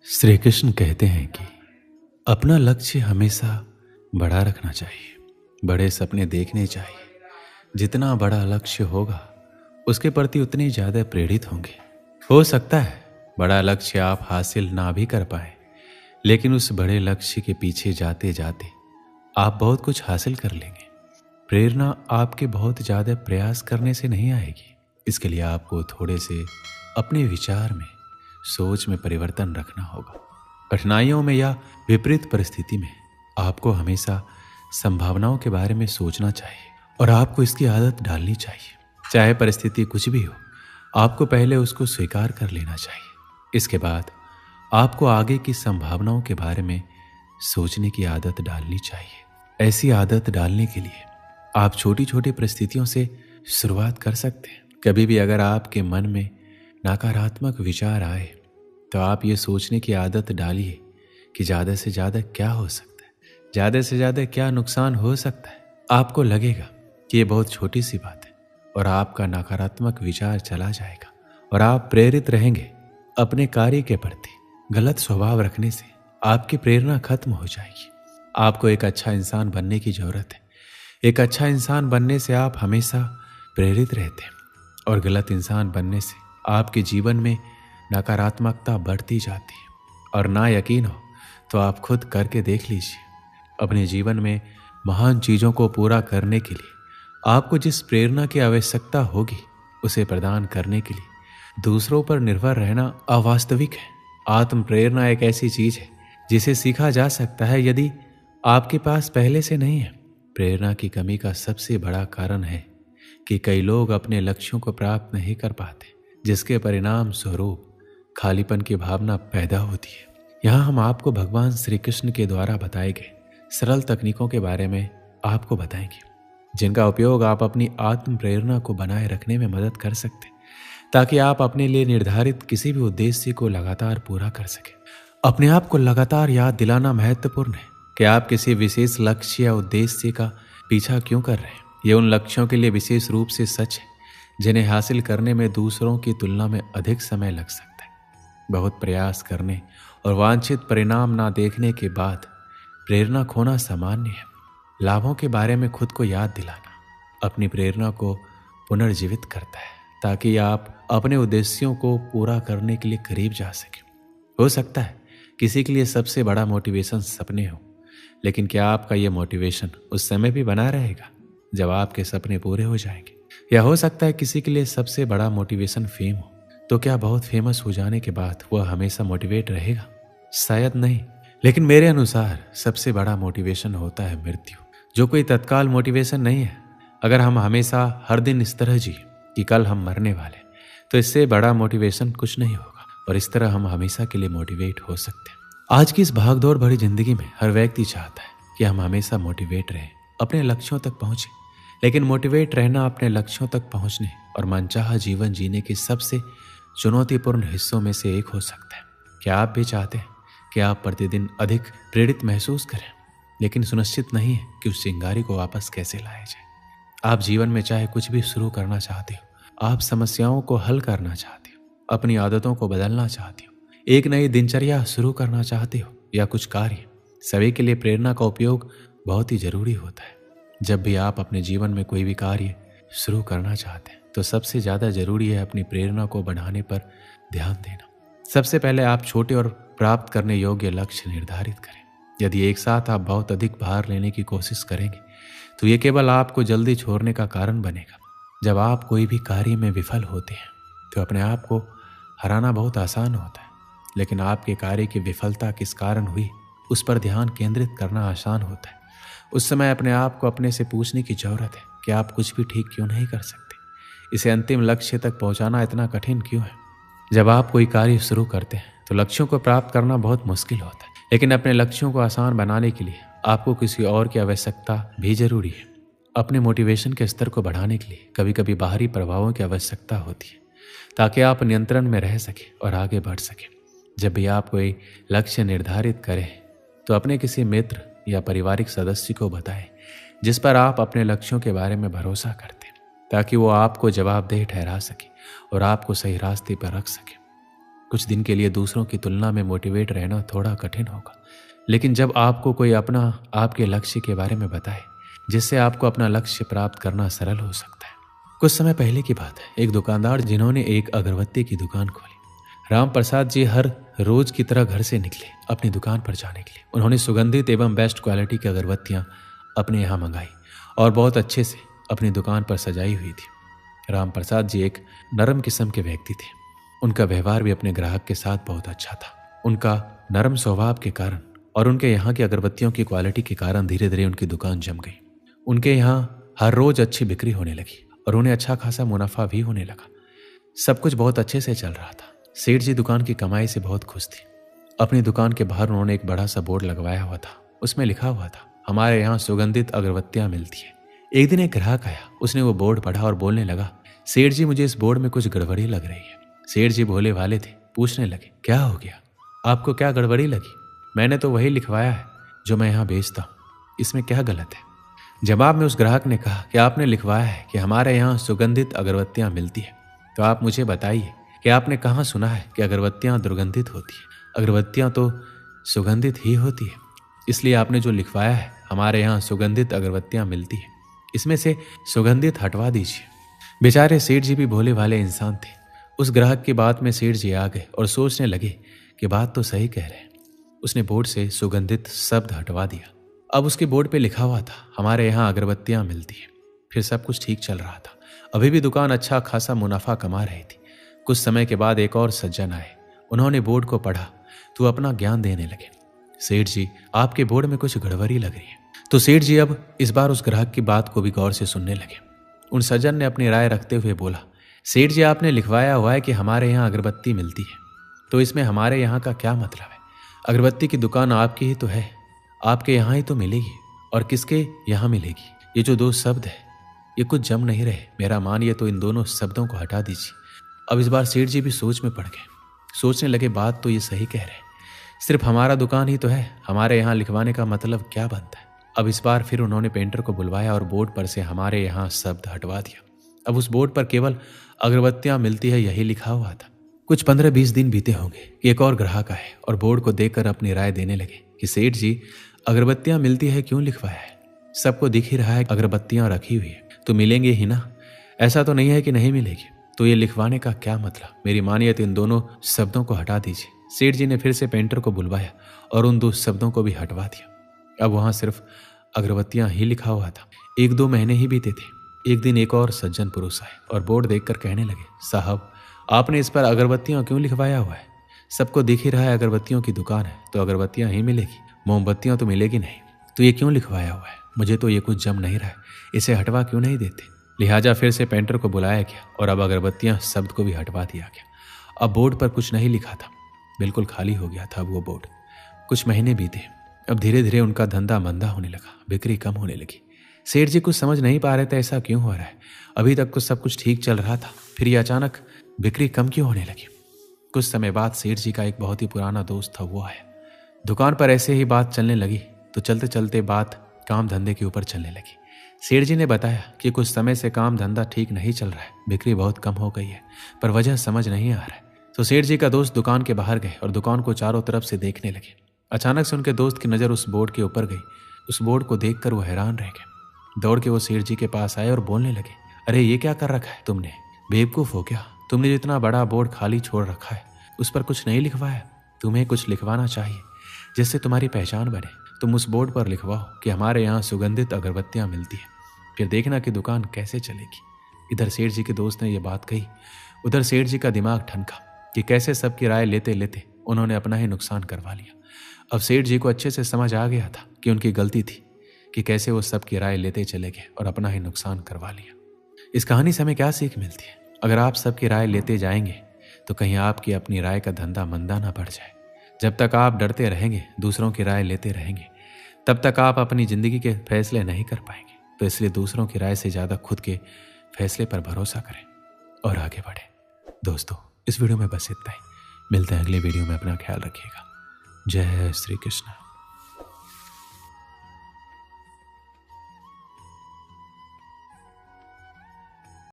श्री कृष्ण कहते हैं कि अपना लक्ष्य हमेशा बड़ा रखना चाहिए, बड़े सपने देखने चाहिए। जितना बड़ा लक्ष्य होगा उसके प्रति उतने ज़्यादा प्रेरित होंगे। हो सकता है बड़ा लक्ष्य आप हासिल ना भी कर पाए, लेकिन उस बड़े लक्ष्य के पीछे जाते जाते आप बहुत कुछ हासिल कर लेंगे। प्रेरणा आपके बहुत ज़्यादा प्रयास करने से नहीं आएगी। इसके लिए आपको थोड़े से अपने विचार में, सोच में परिवर्तन रखना होगा। कठिनाइयों में या विपरीत परिस्थिति में आपको हमेशा संभावनाओं के बारे में सोचना चाहिए और आपको इसकी आदत डालनी चाहिए। चाहे परिस्थिति कुछ भी हो, आपको पहले उसको स्वीकार कर लेना चाहिए। इसके बाद आपको आगे की संभावनाओं के बारे में सोचने की आदत डालनी चाहिए। ऐसी आदत डालने के लिए आप छोटी छोटी परिस्थितियों से शुरुआत कर सकते हैं। कभी भी अगर आपके मन में नकारात्मक विचार आए तो आप ये सोचने की आदत डालिए कि ज़्यादा से ज़्यादा क्या हो सकता है, ज़्यादा से ज़्यादा क्या नुकसान हो सकता है। आपको लगेगा कि ये बहुत छोटी सी बात है और आपका नकारात्मक विचार चला जाएगा और आप प्रेरित रहेंगे। अपने कार्य के प्रति गलत स्वभाव रखने से आपकी प्रेरणा खत्म हो जाएगी। आपको एक अच्छा इंसान बनने की ज़रूरत है। एक अच्छा इंसान बनने से आप हमेशा प्रेरित रहते हैं और गलत इंसान बनने से आपके जीवन में नकारात्मकता बढ़ती जाती है। और ना यकीन हो तो आप खुद करके देख लीजिए। अपने जीवन में महान चीज़ों को पूरा करने के लिए आपको जिस प्रेरणा की आवश्यकता होगी उसे प्रदान करने के लिए दूसरों पर निर्भर रहना अवास्तविक है। आत्म प्रेरणा एक ऐसी चीज़ है जिसे सीखा जा सकता है यदि आपके पास पहले से नहीं है। प्रेरणा की कमी का सबसे बड़ा कारण है कि कई लोग अपने लक्ष्यों को प्राप्त नहीं कर पाते, जिसके परिणाम स्वरूप खालीपन की भावना पैदा होती है। यहाँ हम आपको भगवान श्री कृष्ण के द्वारा बताए गए सरल तकनीकों के बारे में आपको बताएंगे, जिनका उपयोग आप अपनी आत्म प्रेरणा को बनाए रखने में मदद कर सकते हैं, ताकि आप अपने लिए निर्धारित किसी भी उद्देश्य को लगातार पूरा कर सकें। अपने आप को लगातार याद दिलाना महत्वपूर्ण है कि आप किसी विशेष लक्ष्य या उद्देश्य का पीछा क्यों कर रहे हैं। ये उन लक्ष्यों के लिए विशेष रूप से सच है जिन्हें हासिल करने में दूसरों की तुलना में अधिक समय लग सकता है। बहुत प्रयास करने और वांछित परिणाम ना देखने के बाद प्रेरणा खोना सामान्य है। लाभों के बारे में खुद को याद दिलाना अपनी प्रेरणा को पुनर्जीवित करता है, ताकि आप अपने उद्देश्यों को पूरा करने के लिए करीब जा सकें। हो सकता है किसी के लिए सबसे बड़ा मोटिवेशन सपने हो, लेकिन क्या आपका ये मोटिवेशन उस समय भी बना रहेगा जब आपके सपने पूरे हो जाएंगे? या हो सकता है किसी के लिए सबसे बड़ा मोटिवेशन फेम हो, तो क्या बहुत फेमस हो जाने के बाद वह हमेशा मोटिवेट रहेगा? शायद नहीं। लेकिन मेरे अनुसार सबसे बड़ा मोटिवेशन होता है मृत्यु, जो कोई तत्काल मोटिवेशन नहीं है। अगर हम हमेशा हर दिन इस तरह जिए कि कल हम मरने वाले, तो इससे बड़ा मोटिवेशन कुछ नहीं होगा और इस तरह हम हमेशा के लिए मोटिवेट हो सकते हैं। आज की इस भागदौड़ भरी जिंदगी में हर व्यक्ति चाहता है कि हम हमेशा मोटिवेट रहें, अपने लक्ष्यों तक पहुंचे। लेकिन मोटिवेट रहना अपने लक्ष्यों तक पहुंचने और मनचाहा जीवन जीने के सबसे चुनौतीपूर्ण हिस्सों में से एक हो सकता है। क्या आप भी चाहते हैं कि आप प्रतिदिन अधिक प्रेरित महसूस करें, लेकिन सुनिश्चित नहीं है कि उस चिंगारी को वापस कैसे लाया जाए? आप जीवन में चाहे कुछ भी शुरू करना चाहते हो, आप समस्याओं को हल करना चाहते हो, अपनी आदतों को बदलना चाहते हो, एक नई दिनचर्या शुरू करना चाहते हो या कुछ कार्य, सभी के लिए प्रेरणा का उपयोग बहुत ही जरूरी होता है। जब भी आप अपने जीवन में कोई भी कार्य शुरू करना चाहते हैं तो सबसे ज़्यादा जरूरी है अपनी प्रेरणा को बढ़ाने पर ध्यान देना। सबसे पहले आप छोटे और प्राप्त करने योग्य लक्ष्य निर्धारित करें। यदि एक साथ आप बहुत अधिक भार लेने की कोशिश करेंगे तो ये केवल आपको जल्दी छोड़ने का कारण बनेगा। जब आप कोई भी कार्य में विफल होते हैं तो अपने आप को हराना बहुत आसान होता है, लेकिन आपके कार्य की विफलता किस कारण हुई उस पर ध्यान केंद्रित करना आसान होता है। उस समय अपने आप को अपने से पूछने की जरूरत है कि आप कुछ भी ठीक क्यों नहीं कर सकते, इसे अंतिम लक्ष्य तक पहुंचाना इतना कठिन क्यों है। जब आप कोई कार्य शुरू करते हैं तो लक्ष्यों को प्राप्त करना बहुत मुश्किल होता है, लेकिन अपने लक्ष्यों को आसान बनाने के लिए आपको किसी और की आवश्यकता भी जरूरी है। अपने मोटिवेशन के स्तर को बढ़ाने के लिए कभी कभी बाहरी प्रभावों की आवश्यकता होती है, ताकि आप नियंत्रण में रह सकें और आगे बढ़ सकें। जब भी आप कोई लक्ष्य निर्धारित करें तो अपने किसी मित्र या पारिवारिक सदस्य को बताएं जिस पर आप अपने लक्ष्यों के बारे में भरोसा करते हैं, ताकि वो आपको जवाबदेह ठहरा सके और आपको सही रास्ते पर रख सके। कुछ दिन के लिए दूसरों की तुलना में मोटिवेट रहना थोड़ा कठिन होगा, लेकिन जब आपको कोई अपना आपके लक्ष्य के बारे में बताए जिससे आपको अपना लक्ष्य प्राप्त करना सरल हो सकता है। कुछ समय पहले की बात है, एक दुकानदार जिन्होंने एक अगरबत्ती की दुकान खोली। राम प्रसाद जी हर रोज की तरह घर से निकले अपनी दुकान पर जाने के लिए। उन्होंने सुगंधित एवं बेस्ट क्वालिटी की अगरबत्तियां अपने यहाँ मंगाई और बहुत अच्छे से अपनी दुकान पर सजाई हुई थी। राम प्रसाद जी एक नरम किस्म के व्यक्ति थे। उनका व्यवहार भी अपने ग्राहक के साथ बहुत अच्छा था। उनका नरम स्वभाव के कारण और उनके यहाँ की अगरबत्तियों की क्वालिटी के कारण धीरे धीरे उनकी दुकान जम गई। उनके यहाँ हर रोज अच्छी बिक्री होने लगी और उन्हें अच्छा खासा मुनाफा भी होने लगा। सब कुछ बहुत अच्छे से चल रहा था। सेठ जी दुकान की कमाई से बहुत खुश थे। अपनी दुकान के बाहर उन्होंने एक बड़ा सा बोर्ड लगवाया हुआ था। उसमें लिखा हुआ था, हमारे यहाँ सुगंधित अगरबत्तियां मिलती है। एक दिन एक ग्राहक आया, उसने वो बोर्ड पढ़ा और बोलने लगा, सेठ जी मुझे इस बोर्ड में कुछ गड़बड़ी लग रही है। सेठ जी भोले वाले थे, पूछने लगे, क्या हो गया, आपको क्या गड़बड़ी लगी? मैंने तो वही लिखवाया है जो मैं यहाँ बेचता हूँ, इसमें क्या गलत है? जवाब में उस ग्राहक ने कहा कि आपने लिखवाया है कि हमारे यहाँ सुगंधित अगरबत्तियां मिलती है, तो आप मुझे बताइए कि आपने कहाँ सुना है कि अगरबत्तियां दुर्गंधित होती है? अगरबत्तियां तो सुगंधित ही होती है। इसलिए आपने जो लिखवाया है हमारे यहाँ सुगंधित अगरबत्तियां मिलती है, इसमें से सुगंधित हटवा दीजिए। बेचारे सेठ जी भी भोले वाले इंसान थे। उस ग्राहक की बात में सेठ जी आ गए और सोचने लगे कि बात तो सही कह रहे हैं। उसने बोर्ड से सुगंधित शब्द हटवा दिया। अब उसके बोर्ड पे लिखा हुआ था, हमारे यहाँ अगरबत्तियां मिलती है। फिर सब कुछ ठीक चल रहा था। अभी भी दुकान अच्छा खासा मुनाफा कमा रही थी। कुछ समय के बाद एक और सज्जन आए। उन्होंने बोर्ड को पढ़ा तो अपना ज्ञान देने लगे। सेठ जी, आपके बोर्ड में कुछ गड़बड़ी लग रही है। तो सेठ जी अब इस बार उस ग्राहक की बात को भी गौर से सुनने लगे। उन सज्जन ने अपनी राय रखते हुए बोला, सेठ जी आपने लिखवाया हुआ है कि हमारे यहाँ अगरबत्ती मिलती है, तो इसमें हमारे यहाँ का क्या मतलब है? अगरबत्ती की दुकान आपकी ही तो है, आपके यहाँ ही तो मिलेगी, और किसके यहाँ मिलेगी? ये जो दो शब्द है ये कुछ जम नहीं रहे। मेरा मानिए तो इन दोनों शब्दों को हटा दीजिए। अब इस बार सेठ जी भी सोच में पड़ गए। सोचने लगे, बात तो ये सही कह रहे हैं, सिर्फ हमारा दुकान ही तो है, हमारे यहाँ लिखवाने का मतलब क्या बनता है? अब इस बार फिर उन्होंने पेंटर को बुलवाया और बोर्ड पर से हमारे यहाँ शब्द हटवा दिया। अब उस बोर्ड पर केवल अगरबत्तियां मिलती है यही लिखा हुआ था। कुछ 15-20 दिन बीते होंगे, एक और ग्राहक आए और बोर्ड को देखकर अपनी राय देने लगे कि सेठ जी अगरबत्तियां मिलती है क्यों लिखवाया है? सबको दिख ही रहा है अगरबत्तियां रखी हुई है, तो मिलेंगे ही ना। ऐसा तो नहीं है कि नहीं मिलेगी, तो ये लिखवाने का क्या मतलब? मेरी मानिए तो इन दोनों शब्दों को हटा दीजिए। सेठ जी ने फिर से पेंटर को बुलवाया और उन दो शब्दों को भी हटवा दिया। अब वहां सिर्फ अगरबत्तियां ही लिखा हुआ था। 1-2 महीने ही बीते थे। एक दिन एक और सज्जन पुरुष आए और बोर्ड देखकर कहने लगे, साहब आपने इस पर अगरबत्तियां क्यों लिखवाया हुआ है? सबको दिख ही रहा है अगरबत्तियों की दुकान है, तो अगरबत्तियां ही मिलेगी, मोमबत्तियां तो मिलेगी नहीं। तो ये क्यों लिखवाया हुआ है? मुझे तो ये कुछ जम नहीं रहा है, इसे हटवा क्यों नहीं देते? लिहाजा फिर से पेंटर को बुलाया गया और अब अगरबत्तियां शब्द को भी हटवा दिया गया। अब बोर्ड पर कुछ नहीं लिखा था, बिल्कुल खाली हो गया था वो बोर्ड। कुछ महीने बीते। अब धीरे धीरे उनका धंधा मंदा होने लगा, बिक्री कम होने लगी। सेठ जी कुछ समझ नहीं पा रहे थे ऐसा क्यों हो रहा है। अभी तक तो सब कुछ ठीक चल रहा था, फिर ये अचानक बिक्री कम क्यों होने लगी? कुछ समय बाद सेठ जी का एक बहुत ही पुराना दोस्त था, वो आया। दुकान पर ऐसे ही बात चलने लगी तो चलते चलते बात काम धंधे के ऊपर चलने लगी। सेठ जी ने बताया कि कुछ समय से काम धंधा ठीक नहीं चल रहा है, बिक्री बहुत कम हो गई है, पर वजह समझ नहीं आ रहा है। तो सेठ जी का दोस्त दुकान के बाहर गए और दुकान को चारों तरफ से देखने लगे। अचानक से उनके दोस्त की नज़र उस बोर्ड के ऊपर गई। उस बोर्ड को देखकर वो हैरान रह गए। दौड़ के वो सेठ जी के पास आए और बोलने लगे, अरे ये क्या कर रखा है तुमने? बेवकूफ़ हो क्या? तुमने जितना बड़ा बोर्ड खाली छोड़ रखा है उस पर कुछ नहीं लिखवाया। तुम्हें कुछ लिखवाना चाहिए जिससे तुम्हारी पहचान बने। तुम उस बोर्ड पर लिखवाओ कि हमारे यहाँ सुगंधित अगरबत्तियाँ मिलती है, फिर देखना कि दुकान कैसे चलेगी। इधर सेठ जी के दोस्त ने यह बात कही, उधर सेठ जी का दिमाग ठनका कि कैसे सबकी राय लेते लेते उन्होंने अपना ही नुकसान करवा लिया। अब सेठ जी को अच्छे से समझ आ गया था कि उनकी गलती थी कि कैसे वो सबकी राय लेते चले गए और अपना ही नुकसान करवा लिया। इस कहानी से हमें क्या सीख मिलती है? अगर आप सबकी राय लेते जाएंगे तो कहीं आपकी अपनी राय का धंधा मंदा ना पड़ जाए। जब तक आप डरते रहेंगे, दूसरों की राय लेते रहेंगे, तब तक आप अपनी ज़िंदगी के फैसले नहीं कर पाएंगे। तो इसलिए दूसरों की राय से ज़्यादा खुद के फैसले पर भरोसा करें और आगे बढ़ें। दोस्तों, इस वीडियो में बस इतना ही। मिलते हैं अगले वीडियो में। अपना ख्याल रखिएगा। जय श्री कृष्ण।